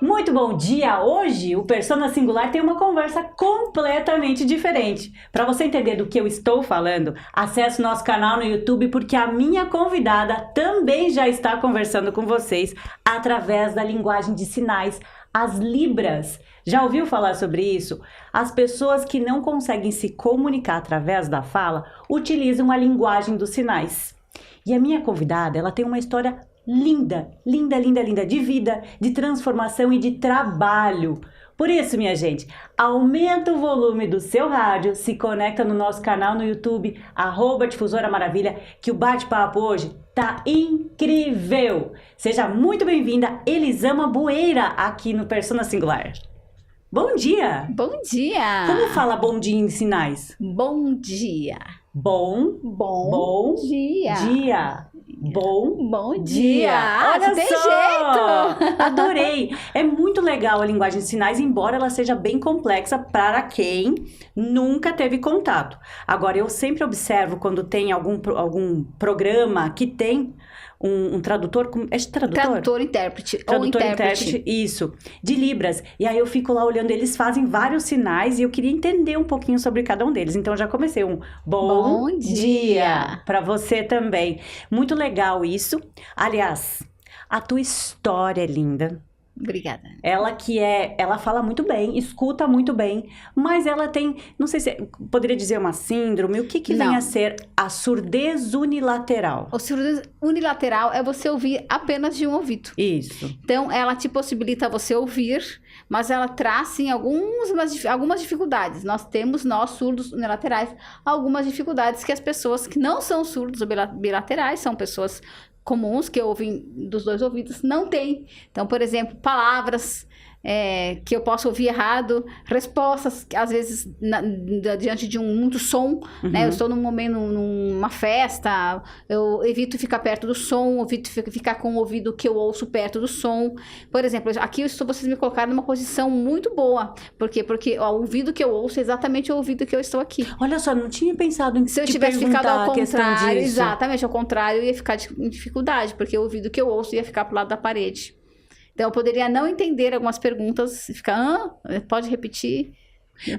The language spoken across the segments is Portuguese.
Muito bom dia! Hoje o Persona Singular tem uma conversa completamente diferente. Para você entender do que eu estou falando, acesse nosso canal no YouTube porque a minha convidada também já está conversando com vocês através da linguagem de sinais, as Libras. Já ouviu falar sobre isso? As pessoas que não conseguem se comunicar através da fala utilizam a linguagem dos sinais. E a minha convidada, ela tem uma história linda, linda, linda, linda, de vida, de transformação e de trabalho. Por isso, minha gente, aumenta o volume do seu rádio, se conecta no nosso canal no YouTube, @Difusora Maravilha, que o bate-papo hoje tá incrível. Seja muito bem-vinda, Elisama Boeira, aqui no Persona Singular. Bom dia! Bom dia! Como fala bom dia em sinais? Bom dia! Bom dia! Dia! Bom dia! Olha, tem jeito! Adorei! É muito legal a linguagem de sinais, embora ela seja bem complexa para quem nunca teve contato. Agora, eu sempre observo quando tem algum programa que tem um tradutor, é tradutor? Tradutor-intérprete. Tradutor-intérprete, isso, de Libras. E aí eu fico lá olhando, eles fazem vários sinais e eu queria entender um pouquinho sobre cada um deles. Então já comecei um bom dia para você também. Muito legal isso. Aliás, a tua história é linda. Obrigada. Ela fala muito bem, escuta muito bem, mas ela tem, não sei se poderia dizer uma síndrome, o que vem a ser a surdez unilateral? O surdez unilateral é você ouvir apenas de um ouvido. Isso. Então, ela te possibilita você ouvir, mas ela traz, sim, algumas dificuldades. Nós surdos unilaterais, algumas dificuldades que as pessoas que não são surdos ou bilaterais, são pessoas comuns que ouvem dos dois ouvidos, não tem. Então, por exemplo, palavras que eu posso ouvir errado, respostas, às vezes, diante de muito som, né? Eu estou num momento, numa festa, eu evito ficar perto do som, evito ficar com o ouvido que eu ouço perto do som. Por exemplo, aqui vocês me colocaram numa posição muito boa. Por quê? Porque o ouvido que eu ouço é exatamente o ouvido que eu estou aqui. Olha só, não tinha pensado em Se eu tivesse ficado ao contrário, exatamente ao contrário, eu ia ficar em dificuldade, porque o ouvido que eu ouço ia ficar pro lado da parede. Então, eu poderia não entender algumas perguntas e ficar, pode repetir?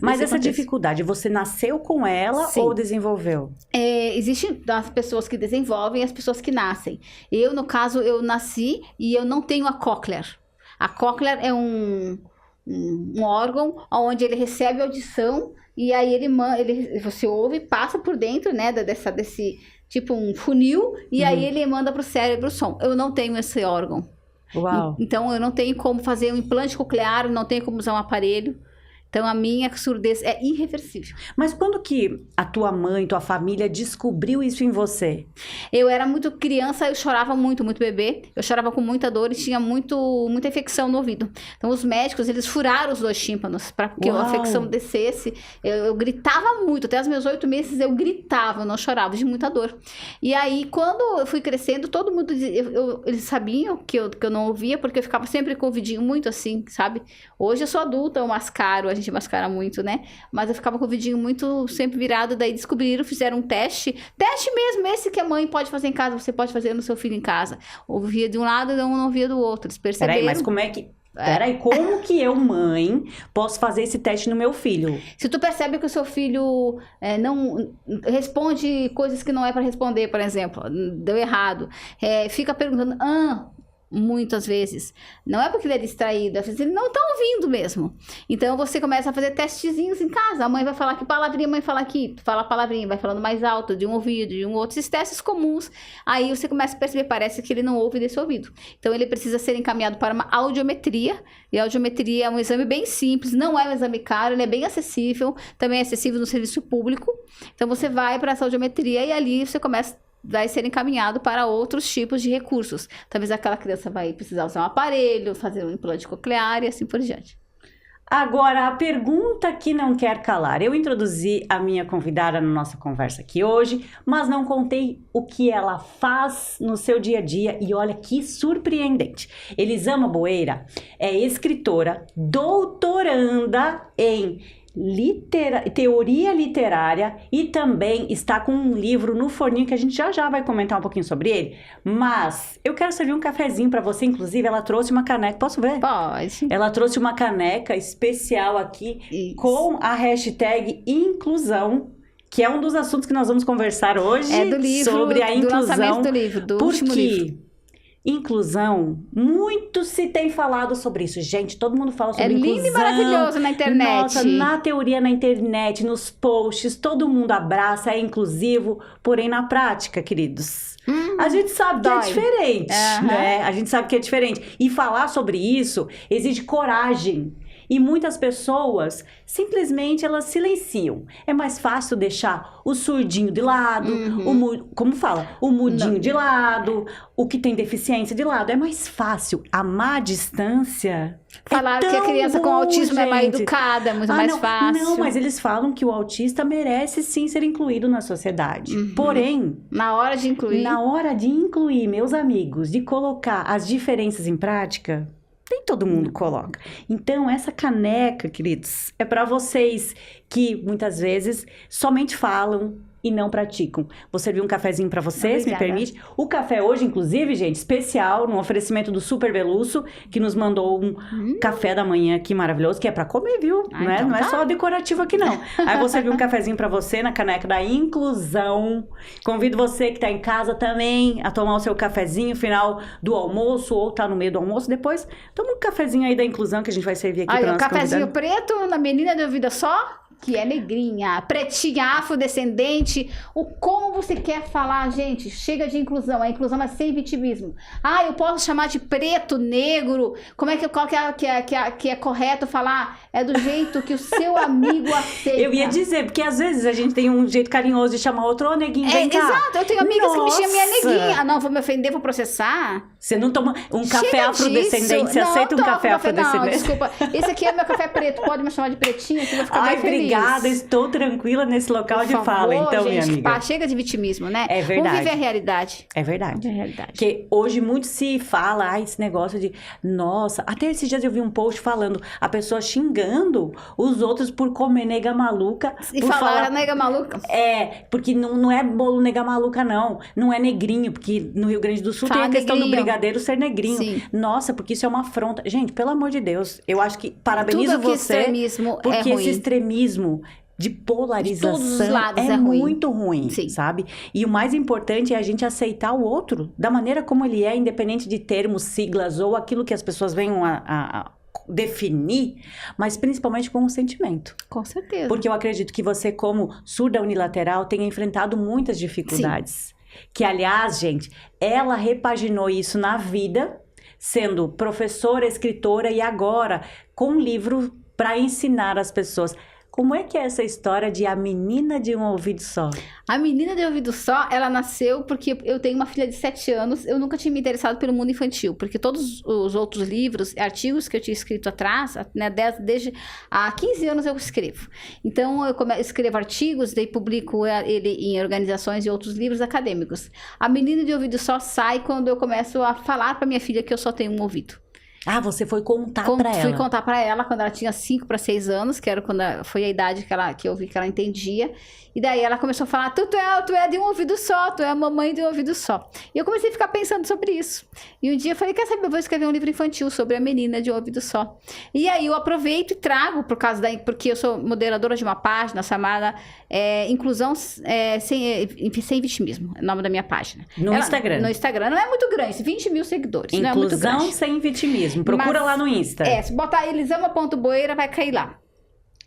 Mas essa dificuldade, você nasceu com ela ou desenvolveu? Existem as pessoas que desenvolvem e as pessoas que nascem. Eu, no caso, eu nasci e eu não tenho a cóclea. A cóclea é um órgão onde ele recebe audição e aí você ouve, passa por dentro, né, desse tipo um funil e aí ele manda para o cérebro o som. Eu não tenho esse órgão. Uau. Então, eu não tenho como fazer um implante coclear, não tenho como usar um aparelho. Então, a minha surdez é irreversível. Mas quando que a tua mãe, tua família descobriu isso em você? Eu era muito criança, eu chorava muito, muito bebê. Eu chorava com muita dor e tinha muita infecção no ouvido. Então, os médicos, eles furaram os 2 tímpanos para que a infecção descesse. Eu gritava muito, até os meus 8 meses eu gritava, eu não chorava, de muita dor. E aí, quando eu fui crescendo, todo mundo, eles sabiam que eu não ouvia, porque eu ficava sempre com o ouvidinho muito assim, sabe? Hoje eu sou adulta, eu mascaro, a gente mascara muito, né? Mas eu ficava com o vidinho muito sempre virado, daí descobriram, fizeram um teste mesmo, esse que a mãe pode fazer em casa, você pode fazer no seu filho em casa. Ouvia de um lado e não ouvia do outro, eles perceberam. Peraí, mas como é que... Peraí, como que eu, mãe, posso fazer esse teste no meu filho? Se tu percebe que o seu filho não responde coisas que não é para responder, por exemplo, deu errado, fica perguntando, muitas vezes. Não é porque ele é distraído, às vezes ele não tá ouvindo mesmo. Então, você começa a fazer testezinhos em casa. A mãe vai falar que palavrinha, a mãe fala aqui. Tu fala a palavrinha, vai falando mais alto, de um ouvido, de um outro. Esses testes comuns. Aí, você começa a perceber, parece que ele não ouve desse ouvido. Então, ele precisa ser encaminhado para uma audiometria. E a audiometria é um exame bem simples, não é um exame caro, ele é bem acessível. Também é acessível no serviço público. Então, você vai para essa audiometria e ali você vai ser encaminhado para outros tipos de recursos. Talvez aquela criança vai precisar usar um aparelho, fazer um implante coclear e assim por diante. Agora, a pergunta que não quer calar. Eu introduzi a minha convidada na nossa conversa aqui hoje, mas não contei o que ela faz no seu dia a dia e olha que surpreendente. Elisama Boeira é escritora, doutoranda em teoria literária e também está com um livro no forninho que a gente já vai comentar um pouquinho sobre ele. Mas eu quero servir um cafezinho para você, inclusive ela trouxe uma caneca, posso ver? Pode. Ela trouxe uma caneca especial aqui com a hashtag inclusão, que é um dos assuntos que nós vamos conversar hoje do livro, sobre a inclusão. Do lançamento do livro, do último livro. Inclusão, muito se tem falado sobre isso. Gente, todo mundo fala sobre inclusão. É lindo e maravilhoso na internet. Nossa, na teoria, na internet, nos posts, todo mundo abraça, é inclusivo. Porém, na prática, queridos, a gente sabe que é diferente, né? A gente sabe que é diferente. E falar sobre isso exige coragem. E muitas pessoas, simplesmente, elas silenciam. É mais fácil deixar o surdinho de lado, o mudinho de lado, o que tem deficiência de lado. É mais fácil. Amar à distância. Falar que a criança com autismo é mais educada, muito mais fácil. Não, mas eles falam que o autista merece sim ser incluído na sociedade. Porém, na hora de incluir, meus amigos, de colocar as diferenças em prática, nem todo mundo coloca. Então, essa caneca, queridos, é para vocês que muitas vezes somente falam e não praticam. Vou servir um cafezinho para vocês, me permite? O café hoje, inclusive, gente, especial, no oferecimento do Super Belusso, que nos mandou um café da manhã aqui maravilhoso, que é para comer, viu? Então não é só decorativo aqui, não. Aí vou servir um cafezinho para você na caneca da inclusão. Convido você que tá em casa também a tomar o seu cafezinho final do almoço, ou tá no meio do almoço, depois toma um cafezinho aí da inclusão que a gente vai servir aqui para nossa cafezinho preto na menina de vida só, que é negrinha, pretinha, afrodescendente, como você quer falar, gente, chega de inclusão, a inclusão é sem vitimismo. Eu posso chamar de preto, negro, qual que é correto falar? É do jeito que o seu amigo aceita. Eu ia dizer, porque às vezes a gente tem um jeito carinhoso de chamar outro, neguinho, vem cá. Exato, eu tenho amigas que me chamam minha neguinha. Não, vou me ofender, vou processar. Você não toma um café afrodescendente, você aceita um café afrodescendente? Não, desculpa, esse aqui é meu café preto, pode me chamar de pretinha, que eu vou ficar bem feliz. Obrigada, estou tranquila nesse local de fala, então, gente, minha amiga. Chega de vitimismo, né? É verdade. Vamos viver a realidade. É verdade. Porque hoje muito se fala, esse negócio de, nossa, até esses dias eu vi um post falando, a pessoa xingando os outros por comer nega maluca. E falar nega maluca? Porque não é bolo nega maluca, não. Não é negrinho, porque no Rio Grande do Sul tem a questão do brigadeiro ser negrinho. Sim. Nossa, porque isso é uma afronta. Gente, pelo amor de Deus, eu acho que parabenizo você. Extremismo porque ruim. Esse extremismo de polarização de todos os lados é ruim. Muito ruim, Sim. sabe? E o mais importante é a gente aceitar o outro da maneira como ele é, independente de termos, siglas ou aquilo que as pessoas venham a definir, mas principalmente com o sentimento. Com certeza. Porque eu acredito que você, como surda unilateral, tenha enfrentado muitas dificuldades. Sim. Que, aliás, gente, ela repaginou isso na vida, sendo professora, escritora e agora com um livro para ensinar as pessoas. Como é que é essa história de A Menina de um Ouvido Só? A Menina de um Ouvido Só, ela nasceu porque eu tenho uma filha de 7 anos, eu nunca tinha me interessado pelo mundo infantil, porque todos os outros livros, artigos que eu tinha escrito atrás, né, desde há 15 anos eu escrevo. Então, eu escrevo artigos, daí publico ele em organizações e outros livros acadêmicos. A Menina de Ouvido Só sai quando eu começo a falar para minha filha que eu só tenho um ouvido. Você foi contar pra ela? Fui contar pra ela quando ela tinha 5 para 6 anos, que era quando foi a idade que eu vi que ela entendia. E daí ela começou a falar, tu é de um ouvido só, tu é a mamãe de um ouvido só. E eu comecei a ficar pensando sobre isso. E um dia eu falei, quer saber, eu vou escrever um livro infantil sobre a menina de um ouvido só. E aí eu aproveito e trago, porque eu sou moderadora de uma página chamada Inclusão Sem Vitimismo, é o nome da minha página. Instagram? No Instagram, não é muito grande, 20 mil seguidores. Inclusão não é muito grande. Sem Vitimismo, procura lá no Insta. Se botar elisama.boeira vai cair lá.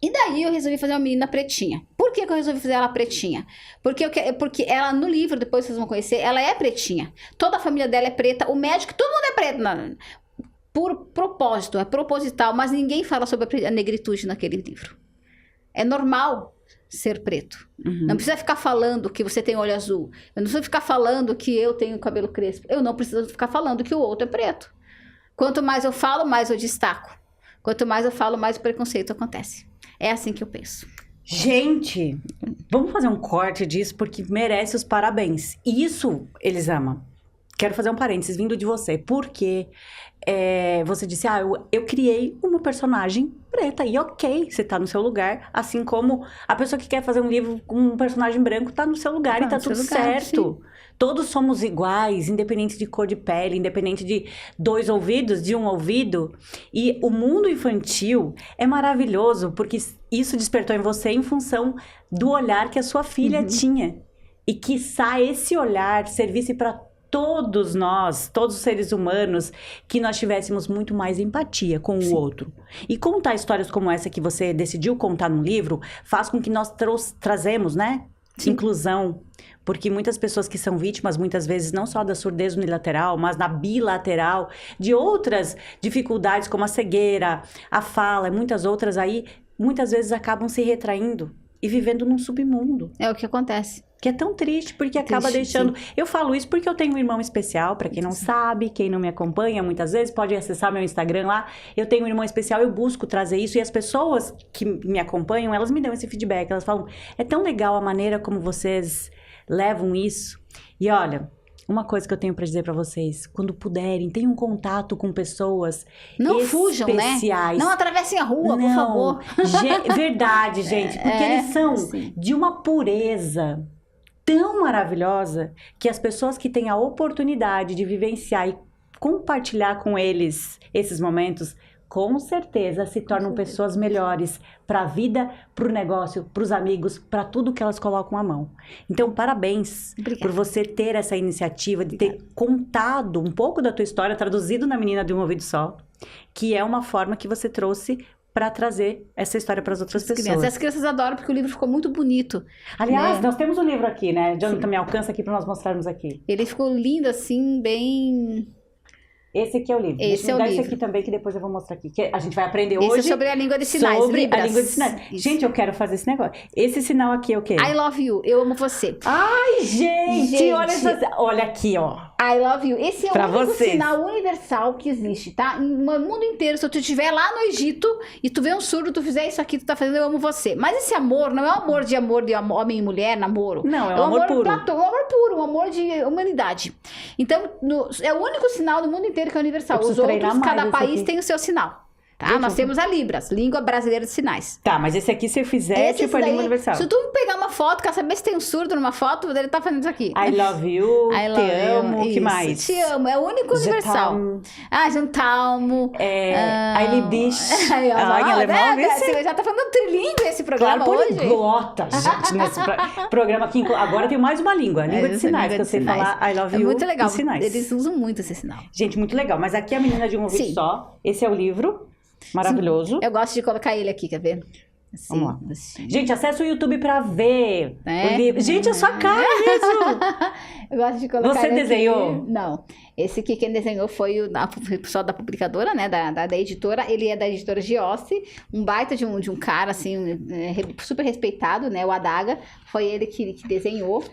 E daí eu resolvi fazer uma menina pretinha. Por que eu resolvi fazer ela pretinha? Porque ela, no livro, depois vocês vão conhecer, ela é pretinha. Toda a família dela é preta, o médico, todo mundo é preto. Por propósito, é proposital, mas ninguém fala sobre a negritude naquele livro. É normal ser preto. Não precisa ficar falando que você tem olho azul. Eu não preciso ficar falando que eu tenho cabelo crespo. Eu não preciso ficar falando que o outro é preto. Quanto mais eu falo, mais eu destaco. Quanto mais eu falo, mais o preconceito acontece. É assim que eu penso. Gente, vamos fazer um corte disso porque merece os parabéns. Isso, Elisama, quero fazer um parênteses vindo de você, porque você disse, eu criei uma personagem preta, e ok, você tá no seu lugar, assim como a pessoa que quer fazer um livro com um personagem branco tá no seu lugar e tá tudo certo. Sim. Todos somos iguais, independente de cor de pele, independente de 2 ouvidos, de um ouvido. E o mundo infantil é maravilhoso, porque isso despertou em você em função do olhar que a sua filha tinha. E quiçá esse olhar servisse para todos nós, todos os seres humanos, que nós tivéssemos muito mais empatia com o outro. E contar histórias como essa que você decidiu contar no livro, faz com que nós trazemos, né? Sim. Inclusão. Porque muitas pessoas que são vítimas, muitas vezes, não só da surdez unilateral, mas da bilateral, de outras dificuldades, como a cegueira, a fala, e muitas outras aí, muitas vezes acabam se retraindo e vivendo num submundo. É o que acontece. Que é tão triste, porque acaba deixando... Sim. Eu falo isso porque eu tenho um irmão especial, para quem não sabe, quem não me acompanha muitas vezes, pode acessar meu Instagram lá. Eu tenho um irmão especial, eu busco trazer isso, e as pessoas que me acompanham, elas me dão esse feedback, elas falam, é tão legal a maneira como vocês levam isso. E olha, uma coisa que eu tenho para dizer para vocês, quando puderem, tenham contato com pessoas não especiais. Fujam, né? Não atravessem a rua, por favor. Verdade, gente, porque eles são de uma pureza tão maravilhosa que as pessoas que têm a oportunidade de vivenciar e compartilhar com eles esses momentos, com certeza se tornam pessoas melhores para a vida, para o negócio, para os amigos, para tudo que elas colocam à mão. Então, parabéns por você ter essa iniciativa de ter contado um pouco da tua história, traduzido na Menina de um Ouvido Só, que é uma forma que você trouxe para trazer essa história para as outras pessoas. As crianças adoram porque o livro ficou muito bonito. Aliás, nós temos o livro aqui, né? Jonathan, me alcança aqui para nós mostrarmos aqui. Ele ficou lindo assim, bem... Esse aqui é o livro. Esse é o livro. Esse aqui também, que depois eu vou mostrar aqui. Que a gente vai aprender hoje. Esse é sobre a língua de sinais. Sobre Libras. a língua de sinais. Isso. Gente, eu quero fazer esse negócio. Esse sinal aqui é o quê? I love you. Eu amo você. Ai, gente! Olha aqui, ó. I love you. Esse é o único sinal universal que existe, tá? No mundo inteiro, se tu estiver lá no Egito e tu vê um surdo, tu fizer isso aqui, tu tá fazendo eu amo você. Mas esse amor não é um amor de homem e mulher, namoro. Não, é um amor puro. Platão, um amor puro, um amor de humanidade. Então, é o único sinal no mundo inteiro que é universal. Os outros, cada país tem o seu sinal. Tá? Nós temos a Libras, Língua Brasileira de Sinais. Tá, mas esse aqui, se eu fizer, tipo a língua universal. Se tu pegar uma foto, quer saber se tem um surdo numa foto, ele tá fazendo isso aqui. I love you, te amo, o que mais? Te amo, é o único universal. Jantalmo. I liebe dich. Em alemão, você já tá falando trilingue esse programa hoje? Poliglota, gente, nesse programa aqui. Agora tem mais uma língua, língua de sinais, que eu sei falar I love you. É muito legal, sinais. Eles usam muito esse sinal. Gente, muito legal. Mas aqui a Menina de um Ouvido Só, esse é o livro. Maravilhoso. Sim, eu gosto de colocar ele aqui, quer ver? Assim, vamos lá. Assim. Gente, acessa o YouTube pra ver o livro. Gente, a sua cara mesmo. Eu gosto de colocar Você ele desenhou? Aqui. Não. Esse aqui quem desenhou foi o pessoal da publicadora, né? Da editora. Ele é da editora Giossi. Um baita de um cara, assim, super respeitado, né? O Adaga. Foi ele que desenhou.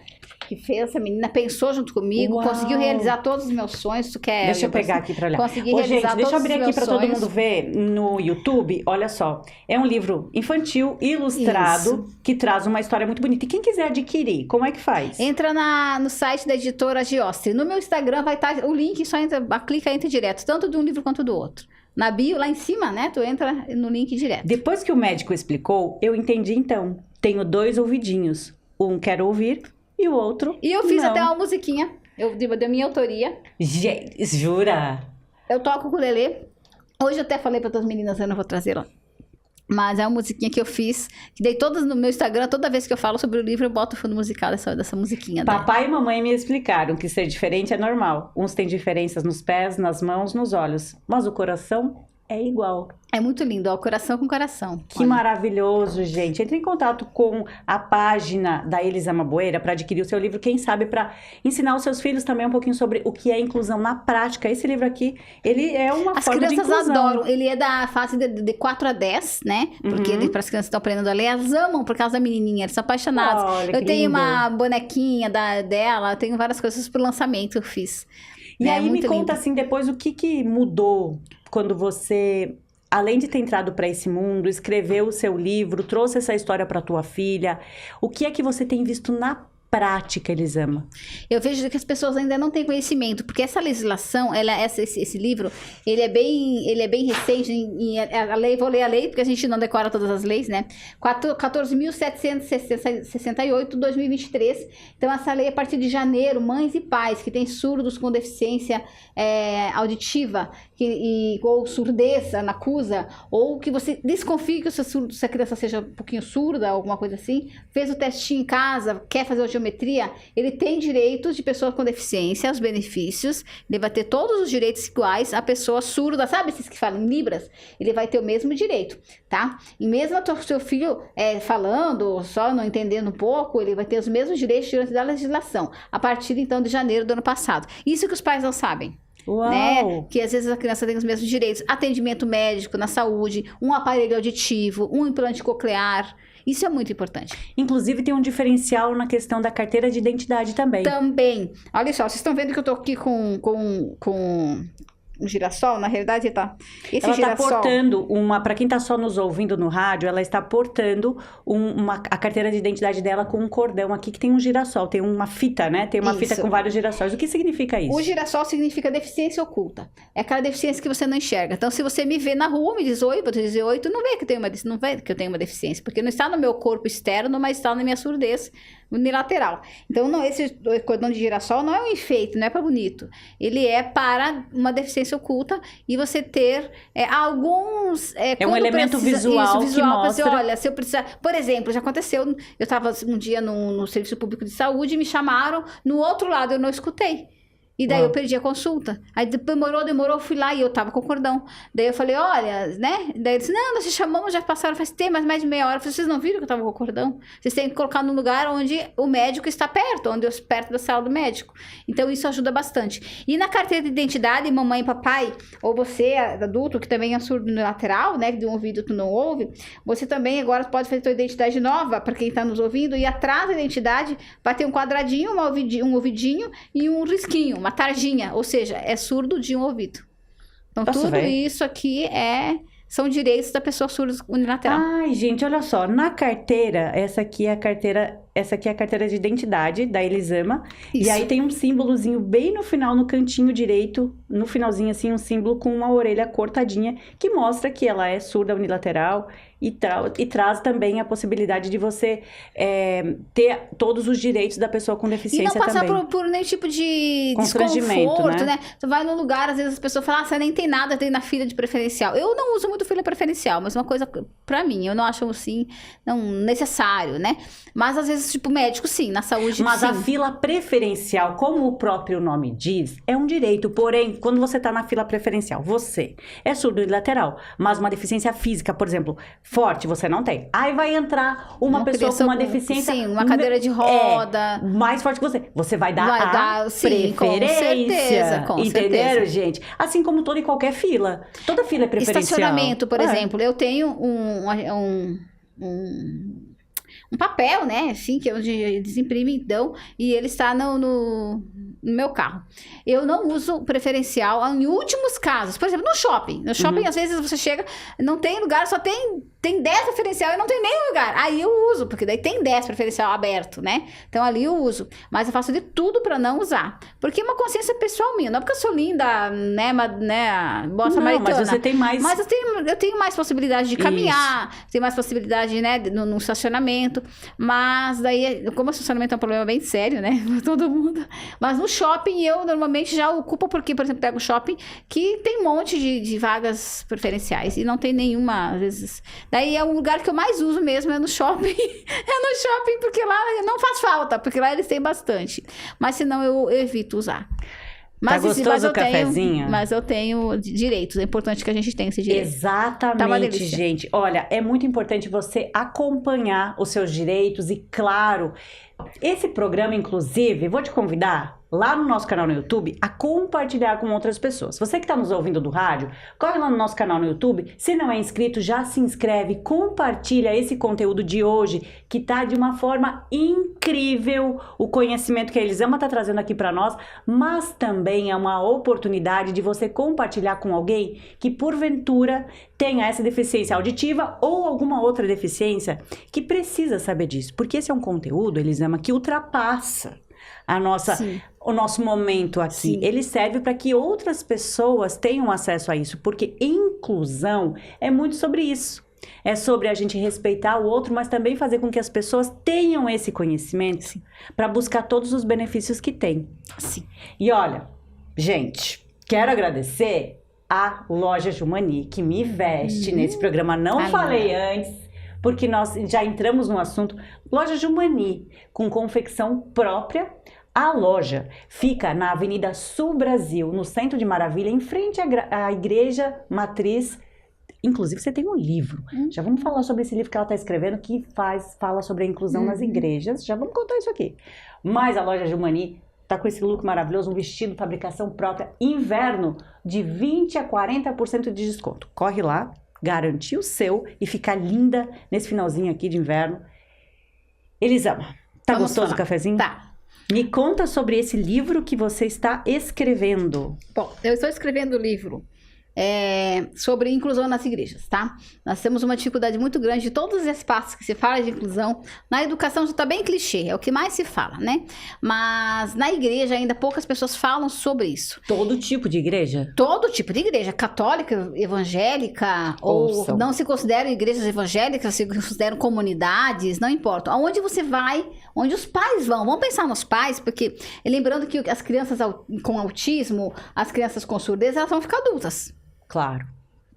Que fez essa menina, pensou junto comigo, conseguiu realizar todos os meus sonhos. Tu quer? Deixa eu pegar aqui pra olhar. Consegui realizar gente, deixa eu todos abrir aqui pra todo mundo ver no YouTube. Olha só, é um livro infantil, ilustrado, que traz uma história muito bonita. E quem quiser adquirir, como é que faz? Entra no site da editora Giossi. No meu Instagram vai estar o link, só clica e entra direto, tanto de um livro quanto do outro. Na bio, lá em cima, né? Tu entra no link direto. Depois que o médico explicou, eu entendi então. Tenho 2 ouvidinhos. Um quero ouvir e o outro E eu fiz até uma musiquinha, da minha autoria. Gente, jura? Eu toco ukulele. Hoje eu até falei para as meninas, eu não vou trazê-la. Mas é uma musiquinha que eu fiz, que dei todas no meu Instagram, toda vez que eu falo sobre o livro, eu boto o fundo musical dessa musiquinha. Papai e mamãe me explicaram que ser diferente é normal. Uns têm diferenças nos pés, nas mãos, nos olhos. Mas o coração é igual. É muito lindo, ó, coração com coração. Que maravilhoso, gente. Entre em contato com a página da Elisama Boeira para adquirir o seu livro, quem sabe para ensinar os seus filhos também um pouquinho sobre o que é inclusão na prática. Esse livro aqui, ele é uma forma de inclusão. As crianças adoram. Ele é da fase de 4 a 10, né? Porque para as crianças que estão aprendendo a ler, elas amam por causa da menininha, eles são apaixonados. Olha, eu tenho uma bonequinha dela, eu tenho várias coisas pro lançamento que eu fiz. E aí me conta assim, depois o que mudou quando você, além de ter entrado para esse mundo, escreveu o seu livro, trouxe essa história para tua filha. O que é que você tem visto na prática, Elisama? Eu vejo que as pessoas ainda não têm conhecimento, porque essa legislação, esse livro, ele é bem recente, a lei, vou ler a lei, porque a gente não decora todas as leis, né? 14.768, 2023. Então, essa lei, a partir de janeiro, mães e pais que têm surdos com deficiência auditiva, ou surdez, anacusa, ou que você desconfie que se a criança seja um pouquinho surda, alguma coisa assim, fez o testinho em casa, quer fazer audiometria, ele tem direitos de pessoa com deficiência, os benefícios, ele vai ter todos os direitos iguais à pessoa surda, sabe esses que falam em libras? Ele vai ter o mesmo direito, tá? E mesmo o seu filho falando, só não entendendo um pouco, ele vai ter os mesmos direitos diante da legislação, a partir então de janeiro do ano passado. Isso que os pais não sabem. Né? Que às vezes a criança tem os mesmos direitos, atendimento médico na saúde, um aparelho auditivo, um implante coclear, isso é muito importante. Inclusive tem um diferencial na questão da carteira de identidade também. Também. Olha só, vocês estão vendo que eu tô aqui com um girassol, na realidade tá. Ela está portando para quem está só nos ouvindo no rádio, ela está portando a carteira de identidade dela com um cordão aqui que tem um girassol, tem uma fita, né? Tem uma fita com vários girassóis. O que significa isso? O girassol significa deficiência oculta. É aquela deficiência que você não enxerga. Então, se você me vê na rua, me diz oi, vou te dizer oi, tu não vê que eu tenho uma deficiência, porque não está no meu corpo externo, mas está na minha surdez unilateral. Então, esse cordão de girassol não é um enfeite, não é para bonito. Ele é para uma deficiência oculta e você ter alguns... um elemento visual que mostra... Dizer, olha, se eu precisar... Por exemplo, já aconteceu, eu estava um dia no Serviço Público de Saúde, me chamaram, no outro lado eu não escutei. E daí eu perdi a consulta. Aí demorou, fui lá e eu tava com o cordão. Daí eu falei, olha, né? Daí ele disse, não, nós te chamamos, já passaram faz tempo, mais de meia hora. Eu falei, vocês não viram que eu tava com o cordão? Vocês têm que colocar num lugar onde o médico está perto, perto da sala do médico. Então isso ajuda bastante. E na carteira de identidade, mamãe e papai, ou você, adulto, que também é surdo unilateral, né? Que de um ouvido tu não ouve, você também agora pode fazer tua identidade nova, para quem tá nos ouvindo, e atrás da identidade vai ter um quadradinho, um ouvidinho e um risquinho, uma tarjinha, ou seja, é surdo de um ouvido. Então, tudo isso aqui são direitos da pessoa surda unilateral. Ai, gente, olha só, na carteira, essa aqui é a carteira de identidade da Elisama. Isso. E aí tem um símbolozinho bem no final, no cantinho direito, no finalzinho assim, um símbolo com uma orelha cortadinha, que mostra que ela é surda unilateral e traz também a possibilidade de você ter todos os direitos da pessoa com deficiência também. E não passar por nenhum tipo de desconforto, né? Tu vai num lugar, às vezes as pessoas falam, você nem tem nada, tem na fila de preferencial. Eu não uso muito fila preferencial, mas uma coisa pra mim, eu não acho assim, não necessário, né? Mas às vezes, tipo, médico, sim, na saúde, mas sim. A fila preferencial, como o próprio nome diz, é um direito. Porém, quando você tá na fila preferencial, você é surdo unilateral, mas uma deficiência física, por exemplo, forte, você não tem. Aí vai entrar uma pessoa com uma deficiência... Sim, uma cadeira de roda. Mais forte que você. Você vai dar sim, preferência. Com certeza, entenderam, gente? Assim como toda e qualquer fila. Toda fila é preferencial. Estacionamento, por exemplo. Eu tenho um papel, né, assim, que onde eles imprimem, então, e ele está no meu carro. Eu não uso preferencial em últimos casos. Por exemplo, no shopping. No shopping, às vezes, você chega, não tem lugar, só tem 10 preferencial e não tem nenhum lugar. Aí eu uso, porque daí tem 10 preferencial aberto, né? Então, ali eu uso. Mas eu faço de tudo pra não usar. Porque é uma consciência pessoal minha. Não é porque eu sou linda, né, bossa maritana. Mas você tem mais... Mas eu tenho mais possibilidade de caminhar, tenho mais possibilidade, né, no estacionamento. Mas daí, como o estacionamento é um problema bem sério, né, pra todo mundo. Mas no shopping, eu normalmente já ocupo, porque, por exemplo, pego shopping que tem um monte de vagas preferenciais e não tem nenhuma, às vezes... Daí é um lugar que eu mais uso mesmo, é no shopping. É no shopping, porque lá não faz falta, porque lá eles têm bastante. Mas senão eu evito usar. Mas, tá gostoso o cafezinho? Mas eu tenho direitos. É importante que a gente tenha esse direito. Exatamente, gente. Olha, é muito importante você acompanhar os seus direitos e, claro, esse programa, inclusive, vou te convidar lá no nosso canal no YouTube, a compartilhar com outras pessoas. Você que está nos ouvindo do rádio, corre lá no nosso canal no YouTube. Se não é inscrito, já se inscreve, compartilha esse conteúdo de hoje, que tá de uma forma incrível, o conhecimento que a Elisama está trazendo aqui para nós, mas também é uma oportunidade de você compartilhar com alguém que porventura tenha essa deficiência auditiva ou alguma outra deficiência que precisa saber disso, porque esse é um conteúdo, Elisama, que ultrapassa o nosso momento aqui. Sim. Ele serve para que outras pessoas tenham acesso a isso, porque inclusão é muito sobre isso. É sobre a gente respeitar o outro, mas também fazer com que as pessoas tenham esse conhecimento para buscar todos os benefícios que tem. Sim. E olha, gente, quero agradecer a Loja Jumani, que me veste nesse programa. Não falei antes, porque nós já entramos no assunto. Loja Jumani, com confecção própria. A loja fica na Avenida Sul Brasil, no centro de Maravilha, em frente à Igreja Matriz. Inclusive, você tem um livro. Já vamos falar sobre esse livro que ela está escrevendo, que fala sobre a inclusão nas igrejas. Já vamos contar isso aqui. Mas a Loja Jumani tá com esse look maravilhoso, um vestido, fabricação própria, inverno, de 20% a 40% de desconto. Corre lá, garante o seu e fica linda nesse finalzinho aqui de inverno. Elisama, tá Vamos gostoso falar. o cafezinho? Tá. Me conta sobre esse livro que você está escrevendo. Bom, eu estou escrevendo o livro sobre inclusão nas igrejas, tá? Nós temos uma dificuldade muito grande de todos os espaços que se fala de inclusão. Na educação já está bem clichê, é o que mais se fala, né? Mas na igreja ainda poucas pessoas falam sobre isso. Todo tipo de igreja? Todo tipo de igreja, católica, evangélica, Ouçam. ou não se consideram igrejas evangélicas, se consideram comunidades, não importa. Aonde você vai, onde os pais vão. Vamos pensar nos pais, porque lembrando que as crianças com autismo, as crianças com surdez, elas vão ficar adultas. Claro.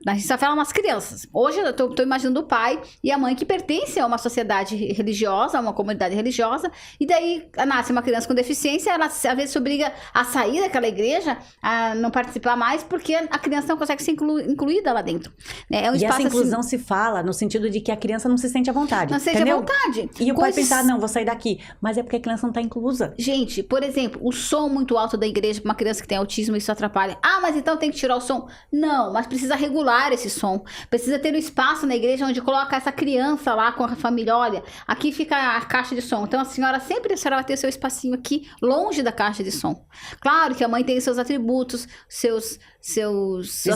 A gente só fala umas crianças. Hoje eu tô imaginando o pai e a mãe que pertencem a uma sociedade religiosa, a uma comunidade religiosa, e daí nasce uma criança com deficiência, ela às vezes se obriga a sair daquela igreja, a não participar mais, porque a criança não consegue ser incluída lá dentro. É um E espaço essa inclusão assim, se fala no sentido de que a criança não se sente à vontade. não seja entendeu? vontade. E o pai pensar, não, vou sair daqui. Mas é porque a criança não está inclusa. Gente, por exemplo, o som muito alto da igreja para uma criança que tem autismo, isso atrapalha. Ah, mas então tem que tirar o som? Não, mas precisa regular esse som. Precisa ter um espaço na igreja onde coloca essa criança lá com a família. Olha, aqui fica a caixa de som. Então a senhora vai ter o seu espacinho aqui, longe da caixa de som. Claro que a mãe tem seus atributos, suas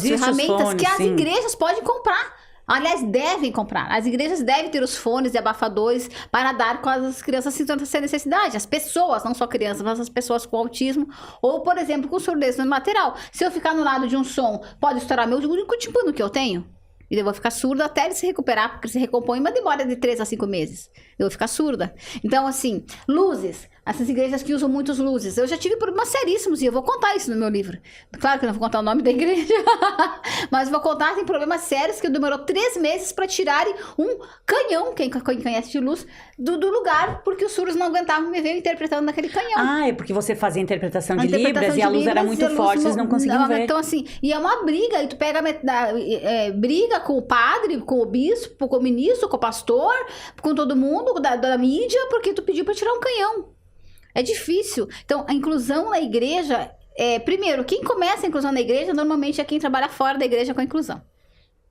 ferramentas fones, que as sim. igrejas podem comprar. Aliás, devem comprar. As igrejas devem ter os fones e abafadores para dar com as crianças sintam essa necessidade. As pessoas, não só crianças, mas as pessoas com autismo ou, por exemplo, com surdez no lateral. Se eu ficar no lado de um som, pode estourar meu único tímpano que eu tenho. E eu vou ficar surda até ele se recuperar, porque ele se recompõe, mas demora de 3 a 5 meses. Eu vou ficar surda. Então, assim, luzes. Essas igrejas que usam muitas luzes. Eu já tive problemas seríssimos e eu vou contar isso no meu livro. Claro que eu não vou contar o nome da igreja, mas vou contar, tem problemas sérios que demorou 3 meses para tirarem um canhão, quem conhece de luz, do lugar, porque os surdos não aguentavam me ver interpretando naquele canhão. Ah, é porque você fazia interpretação de Libras e a luz era muito forte, eles não conseguiam ver. Então, assim, e é uma briga, e tu pega briga com o padre, com o bispo, com o ministro, com o pastor, com todo mundo da mídia, porque tu pediu para tirar um canhão. É difícil. Então, a inclusão na igreja, primeiro, quem começa a inclusão na igreja, normalmente é quem trabalha fora da igreja com a inclusão.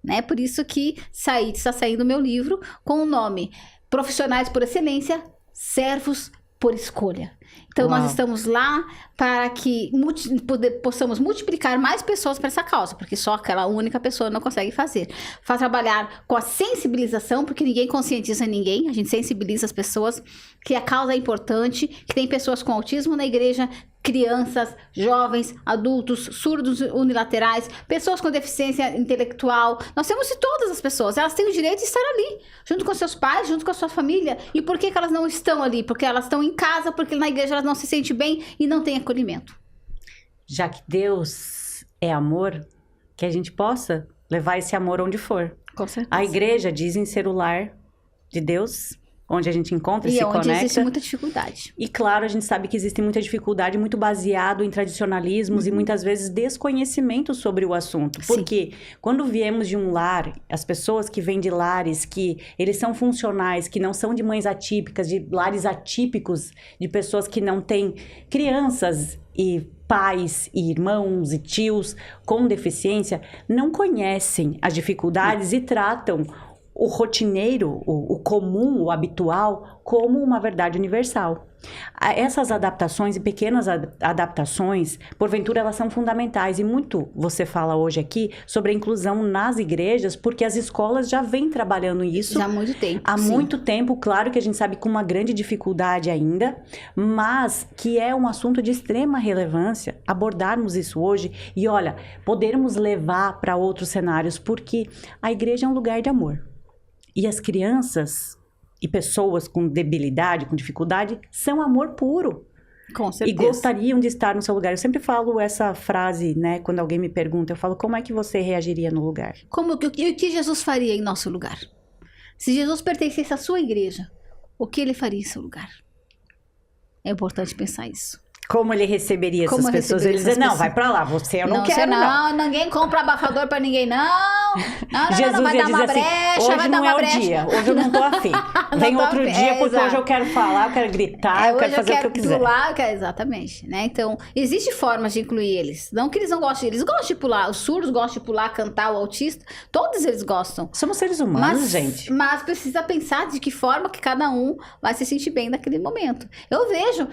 Né? Por isso que está saindo o meu livro com o nome Profissionais por Excelência, Servos por Escolha. Então, Uau. nós estamos lá para que possamos multiplicar mais pessoas para essa causa, porque só aquela única pessoa não consegue fazer. Faz trabalhar com a sensibilização, porque ninguém conscientiza ninguém, a gente sensibiliza as pessoas, que a causa é importante, que tem pessoas com autismo na igreja, crianças, jovens, adultos, surdos unilaterais, pessoas com deficiência intelectual. Nós temos de todas as pessoas. Elas têm o direito de estar ali, junto com seus pais, junto com a sua família. E por que elas não estão ali? Porque elas estão em casa, porque na igreja elas não se sentem bem e não têm acolhimento. Já que Deus é amor, que a gente possa levar esse amor onde for. Com certeza. A igreja dizem ser o lar de Deus, onde a gente encontra e E se onde conecta. existe muita dificuldade. E claro, a gente sabe que existe muita dificuldade, muito baseado em tradicionalismos e muitas vezes desconhecimento sobre o assunto. Sim. Porque quando viemos de um lar, as pessoas que vêm de lares que eles são funcionais, que não são de mães atípicas, de lares atípicos, de pessoas que não têm crianças e pais e irmãos e tios com deficiência, não conhecem as dificuldades e tratam o rotineiro, o comum, o habitual, como uma verdade universal. Essas adaptações e pequenas adaptações, porventura, elas são fundamentais. E muito você fala hoje aqui sobre a inclusão nas igrejas, porque as escolas já vêm trabalhando isso. Já há muito tempo. Há sim. muito tempo, claro que a gente sabe com uma grande dificuldade ainda, mas que é um assunto de extrema relevância abordarmos isso hoje e, olha, podermos levar para outros cenários, porque a igreja é um lugar de amor. E as crianças e pessoas com debilidade, com dificuldade, são amor puro. Com certeza. E gostariam de estar no seu lugar. Eu sempre falo essa frase, né? Quando alguém me pergunta, eu falo, como é que você reagiria no lugar? O que Jesus faria em nosso lugar? Se Jesus pertencesse à sua igreja, o que ele faria em seu lugar? É importante pensar isso. Como ele receberia essas pessoas? Ele dizer, não, vai pra lá, você eu não quero, não. Ninguém compra abafador pra ninguém, não. Jesus vai ia dar uma dizer assim, brecha, hoje vai não dar uma é o brecha. dia, hoje eu não tô afim. Vem outro dia, porque exato. hoje eu quero falar, eu quero gritar, eu quero fazer o que eu quiser. Pular, exatamente, né? Então, existem formas de incluir eles. Não que eles não gostem, eles gostam de pular. Os surdos gostam de pular, cantar, o autista, todos eles gostam. Somos seres humanos, gente. Mas precisa pensar de que forma que cada um vai se sentir bem naquele momento. Eu vejo,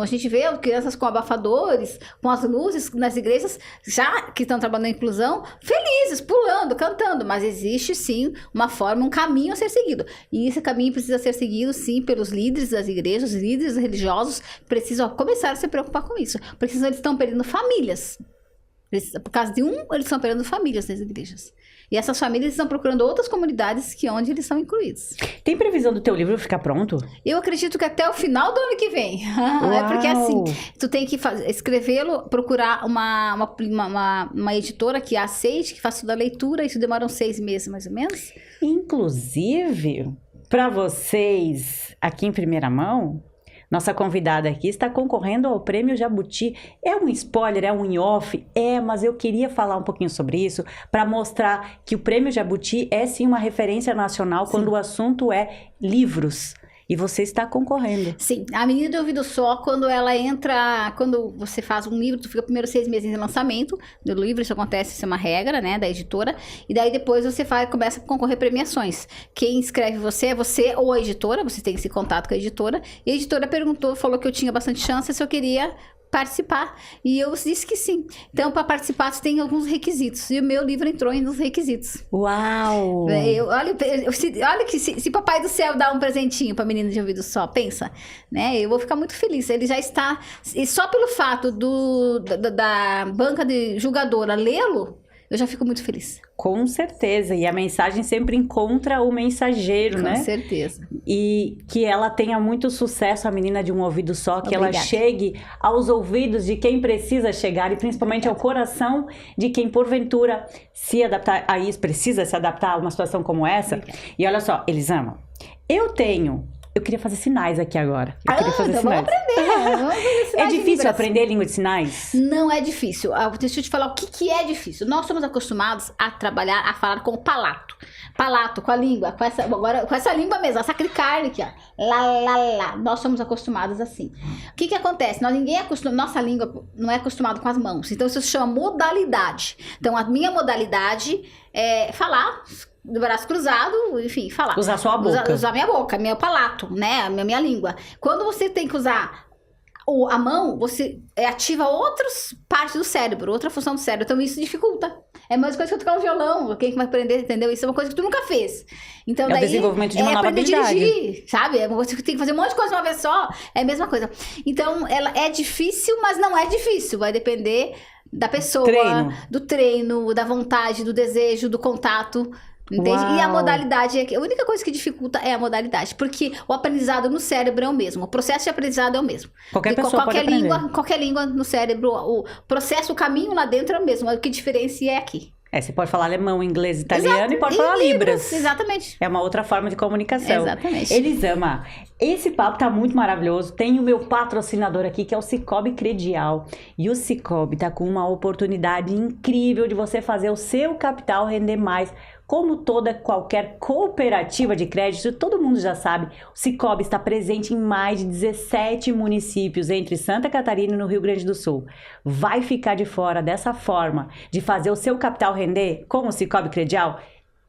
a gente vê crianças com abafadores, com as luzes nas igrejas, já que estão trabalhando na inclusão, felizes, pulando, cantando, mas existe sim uma forma, um caminho a ser seguido. E esse caminho precisa ser seguido sim pelos líderes das igrejas, os líderes religiosos precisam começar a se preocupar com isso, porque senão eles estão perdendo famílias. Por causa de eles estão perdendo famílias nas igrejas. E essas famílias estão procurando outras comunidades onde eles são incluídos. Tem previsão do teu livro ficar pronto? Eu acredito que até o final do ano que vem. É porque assim, tu tem que escrevê-lo, procurar uma editora que aceite, que faça toda a leitura. Isso demora uns 6 meses, mais ou menos. Inclusive, para vocês, aqui em primeira mão, nossa convidada aqui está concorrendo ao Prêmio Jabuti. É um spoiler, é um in-off? Mas eu queria falar um pouquinho sobre isso para mostrar que o Prêmio Jabuti é sim uma referência nacional quando o assunto é livros. E você está concorrendo. Sim, a Menina de Ouvido Só, quando ela entra, quando você faz um livro, tu fica primeiro 6 meses de lançamento do livro, isso acontece, isso é uma regra, né, da editora, e daí depois você começa a concorrer premiações. Quem escreve é você ou a editora, você tem esse contato com a editora, e a editora falou que eu tinha bastante chance se eu queria participar, e eu disse que sim. Então, para participar, você tem alguns requisitos, e o meu livro entrou nos requisitos. Uau! Olha que se Papai do Céu dá um presentinho para Menina de Ouvido Só, pensa, né? Eu vou ficar muito feliz. Ele já está, e só pelo fato da banca de julgadora lê-lo, eu já fico muito feliz. Com certeza. E a mensagem sempre encontra o mensageiro, né? Com certeza. E que ela tenha muito sucesso, a Menina de um Ouvido Só, que Obrigada. ela chegue aos ouvidos de quem precisa chegar e principalmente ao coração de quem, porventura, se adaptar a isso, precisa se adaptar a uma situação como essa. Obrigada. E olha só, Elisama, eu queria fazer sinais aqui agora. Eu queria fazer então sinais. vamos fazer É sinais de difícil vibração. aprender língua de sinais? Não é difícil. Deixa eu te falar o que é difícil. Nós somos acostumados a trabalhar, a falar com o palato. Palato, com a língua, com essa língua mesmo, essa carne aqui, ó. Lá. Nós somos acostumados assim. O que acontece? Nossa língua não é acostumada com as mãos. Então, isso se chama modalidade. Então, a minha modalidade é falar do braço cruzado, enfim, falar. Usar sua boca. Usar minha boca, meu palato, né? A minha língua. Quando você tem que usar a mão, você ativa outras partes do cérebro, outra função do cérebro. Então, isso dificulta. É a mesma coisa que eu tocar um violão. Quem vai aprender, entendeu? Isso é uma coisa que tu nunca fez. Então, o desenvolvimento de uma nova habilidade. Dirigir, sabe? Você tem que fazer um monte de coisa de uma vez só. É a mesma coisa. Então, ela é difícil, mas não é difícil. Vai depender da pessoa, do treino, da vontade, do desejo, do contato. Entende? E a modalidade, a única coisa que dificulta é a modalidade, porque o aprendizado no cérebro é o mesmo, o processo de aprendizado é o mesmo. Qualquer pessoa pode aprender. Qualquer língua no cérebro, o processo, o caminho lá dentro é o mesmo, o que diferencia é aqui. Você pode falar alemão, inglês, italiano Exato. e pode falar Libras. Exatamente. É uma outra forma de comunicação. Exatamente. Elisama, esse papo tá muito maravilhoso. Tem o meu patrocinador aqui, que é o Sicoob Credial. E o Sicoob tá com uma oportunidade incrível de você fazer o seu capital render mais. Como qualquer cooperativa de crédito, todo mundo já sabe, o Sicoob está presente em mais de 17 municípios entre Santa Catarina e no Rio Grande do Sul. Vai ficar de fora dessa forma de fazer o seu capital render como o Sicoob Credial?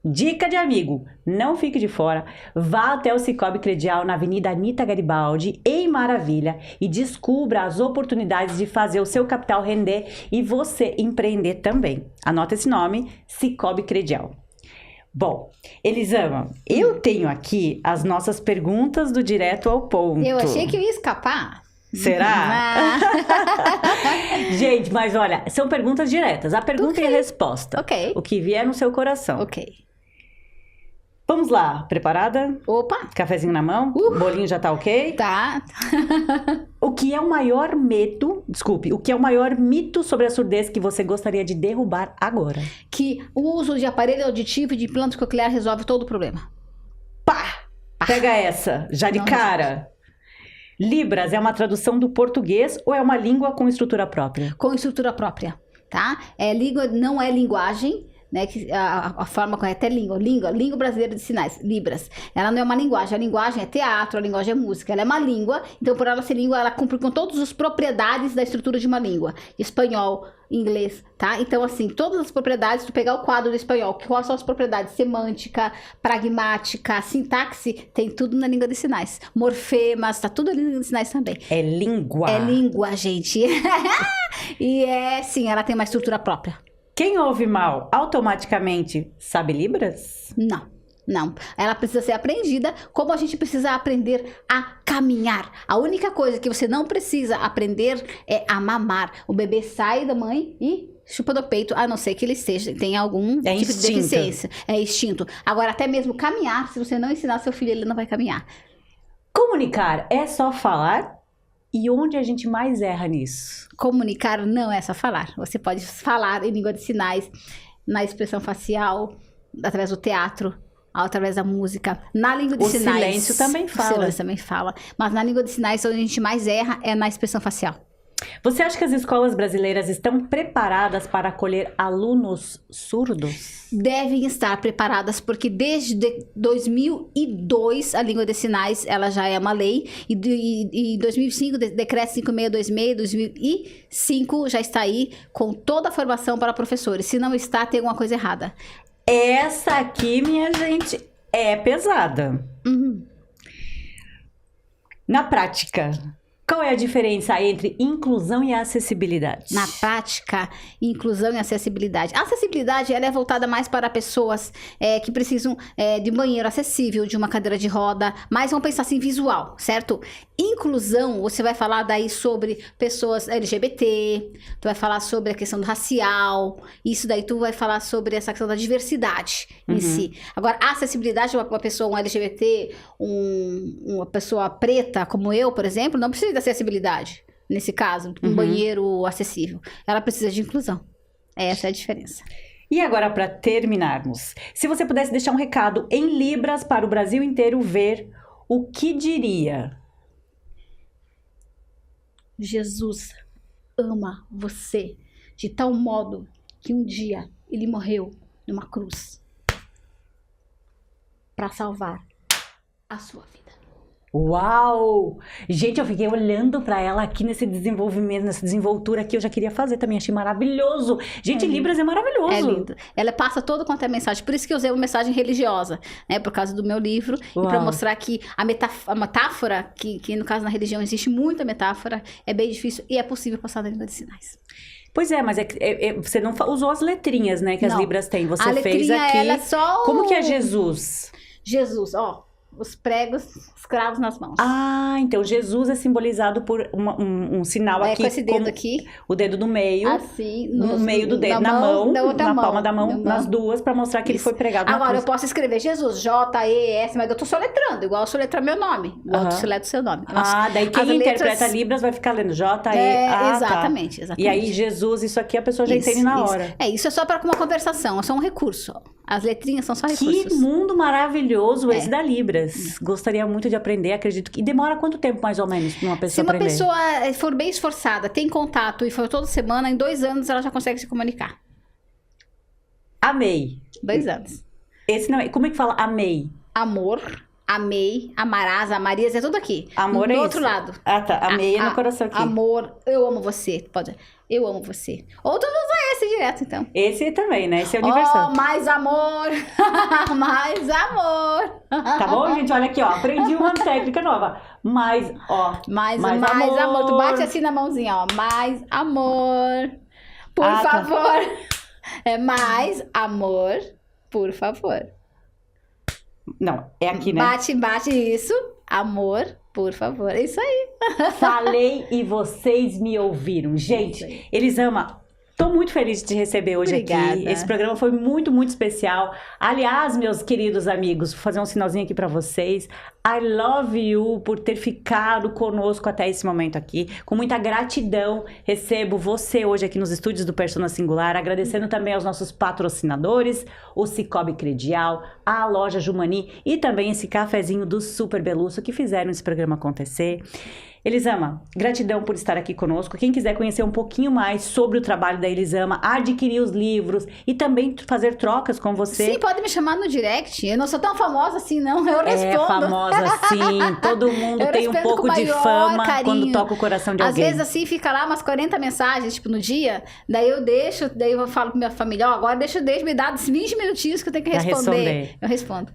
Dica de amigo, não fique de fora, vá até o Sicoob Credial na Avenida Anita Garibaldi, em Maravilha, e descubra as oportunidades de fazer o seu capital render e você empreender também. Anota esse nome, Sicoob Credial. Bom, Elisama, eu tenho aqui as nossas perguntas do Direto ao Ponto. Eu achei que eu ia escapar. Será? Gente, mas olha, são perguntas diretas. A pergunta e a resposta. Ok. O que vier no seu coração. Ok. Vamos lá, preparada? Opa, Cafezinho na mão? Bolinho já tá ok? tá. O que é o maior mito sobre a surdez que você gostaria de derrubar agora? Que o uso de aparelho auditivo e de implante coclear resolve todo o problema. Pá! Pega essa, já de Não cara. Libras é uma tradução do português ou é uma língua com estrutura própria? Com estrutura própria, tá? Língua não é linguagem, né? Que a forma correta é língua brasileira de sinais, Libras. Ela não é uma linguagem, a linguagem é teatro, a linguagem é música, ela é uma língua, então por ela ser língua, ela cumpre com todas as propriedades da estrutura de uma língua. Espanhol, inglês, tá? Então assim, todas as propriedades, tu pegar o quadro do espanhol, quais são as propriedades? Semântica, pragmática, sintaxe, tem tudo na língua de sinais. Morfemas, tá tudo ali na língua de sinais também. É língua. É língua, gente. E sim, ela tem uma estrutura própria. Quem ouve mal automaticamente sabe Libras? Não. Ela precisa ser aprendida como a gente precisa aprender a caminhar. A única coisa que você não precisa aprender é a mamar. O bebê sai da mãe e chupa do peito, a não ser que ele tenha algum tipo de deficiência. É instinto. Agora, até mesmo caminhar, se você não ensinar seu filho, ele não vai caminhar. Comunicar é só falar? E onde a gente mais erra nisso? Comunicar não é só falar. Você pode falar em língua de sinais, na expressão facial, através do teatro, através da música. Na língua de sinais... O silêncio também fala. O silêncio também fala. Mas na língua de sinais, onde a gente mais erra é na expressão facial. Você acha que as escolas brasileiras estão preparadas para acolher alunos surdos? Devem estar preparadas, porque desde 2002 a língua de sinais ela já é uma lei, e em 2005, decreto 5626, 2005 já está aí com toda a formação para professores. Se não está, tem alguma coisa errada. Essa aqui, minha gente, é pesada. Uhum. Na prática, qual é a diferença entre inclusão e acessibilidade? Na prática, inclusão e acessibilidade. A acessibilidade ela é voltada mais para pessoas que precisam de um banheiro acessível, de uma cadeira de roda, mas vamos pensar assim, visual, certo? Inclusão, você vai falar daí sobre pessoas LGBT, tu vai falar sobre a questão do racial, isso daí tu vai falar sobre essa questão da diversidade em si. Agora, a acessibilidade, uma pessoa, um LGBT, uma pessoa preta como eu, por exemplo, não precisa de acessibilidade, nesse caso, um banheiro acessível. Ela precisa de inclusão. Essa é a diferença. E agora, para terminarmos, se você pudesse deixar um recado em Libras para o Brasil inteiro ver, o que diria? Jesus ama você de tal modo que um dia ele morreu numa cruz para salvar a sua vida. Uau! Gente, eu fiquei olhando pra ela aqui nesse desenvolvimento, nessa desenvoltura aqui, eu já queria fazer também, achei maravilhoso. Gente, Libras é maravilhoso. É lindo. Ela passa todo quanto é mensagem, por isso que eu usei uma mensagem religiosa, né, por causa do meu livro, Uau. e pra mostrar que a metáfora, que no caso na religião existe muita metáfora, é bem difícil e é possível passar na língua de sinais. Pois é, mas você não usou as letrinhas, né, que as Não. Libras têm, você A fez letrinha, aqui. ela é só Como que é Jesus? Jesus, ó. os pregos escravos nas mãos. Ah, então Jesus é simbolizado por um sinal aqui. Com esse dedo como aqui. O dedo no meio. Assim. No meio do dedo, na mão, na palma da mão, nas duas, para mostrar que ele foi pregado na Agora, cruz. eu posso escrever Jesus, J-E-S, mas eu tô soletrando, igual eu soletrar meu nome. Igual eu soletro seu nome. Daí quem interpreta Libras vai ficar lendo J-E-A. Exatamente. E aí, Jesus, isso aqui a pessoa já entende na hora. Isso é só para uma conversação, é só um recurso. As letrinhas são só recursos. Que mundo maravilhoso esse da Libras. Gostaria muito de aprender, acredito que... E demora quanto tempo, mais ou menos, pra uma pessoa aprender? Se uma pessoa for bem esforçada, tem contato e for toda semana, em 2 anos ela já consegue se comunicar. Amei. 2 anos. Esse não é... Como é que fala amei? Amor, amei, amarás, amarias, é tudo aqui. Amor é do isso. outro lado. Ah, tá. Amei é no coração aqui. Amor, eu amo você. Pode. Eu amo você. Ou tu usa esse direto, então. Esse também, né? Esse é universal. Oh, mais amor. Mais amor. Tá bom, gente? Olha aqui, ó. Aprendi uma técnica nova. Mais amor. Tu bate assim na mãozinha, ó. Mais amor. Por favor. Tá. É mais amor. Por favor. Não, é aqui, né? Bate isso. Amor, por favor. É isso aí. Falei e vocês me ouviram. Gente, Elisama, tô muito feliz de te receber hoje aqui. Esse programa foi muito, muito especial. Aliás, meus queridos amigos, vou fazer um sinalzinho aqui pra vocês. I love you por ter ficado conosco até esse momento aqui. Com muita gratidão, recebo você hoje aqui nos estúdios do Persona Singular, agradecendo também aos nossos patrocinadores, o Cicobi Credial, a loja Jumani e também esse cafezinho do Super Belusso que fizeram esse programa acontecer. Elisama, gratidão por estar aqui conosco. Quem quiser conhecer um pouquinho mais sobre o trabalho da Elisama, adquirir os livros e também fazer trocas com você. Sim, pode me chamar no direct. Eu não sou tão famosa assim, não. Eu respondo. É famosa sim. Todo mundo tem um pouco de fama quando toca o coração de alguém. Às vezes assim, fica lá umas 40 mensagens, tipo, no dia. Daí eu falo pra minha família, agora deixa me dar 20 minutinhos que eu tenho que responder. Eu respondo.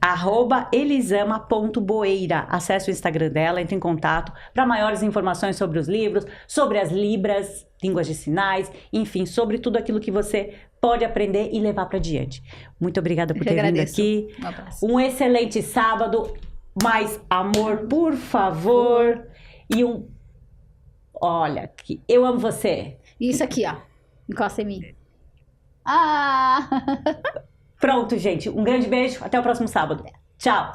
@elisama.boeira. Acesse o Instagram dela, entre em contato para maiores informações sobre os livros, sobre as Libras, línguas de sinais, enfim, sobre tudo aquilo que você pode aprender e levar para diante. Muito obrigada por ter vindo aqui. Um abraço. Um excelente sábado. Mais amor, por favor. E olha aqui, eu amo você. Isso aqui, ó. Encosta em mim. Pronto, gente. Um grande beijo. Até o próximo sábado. Tchau.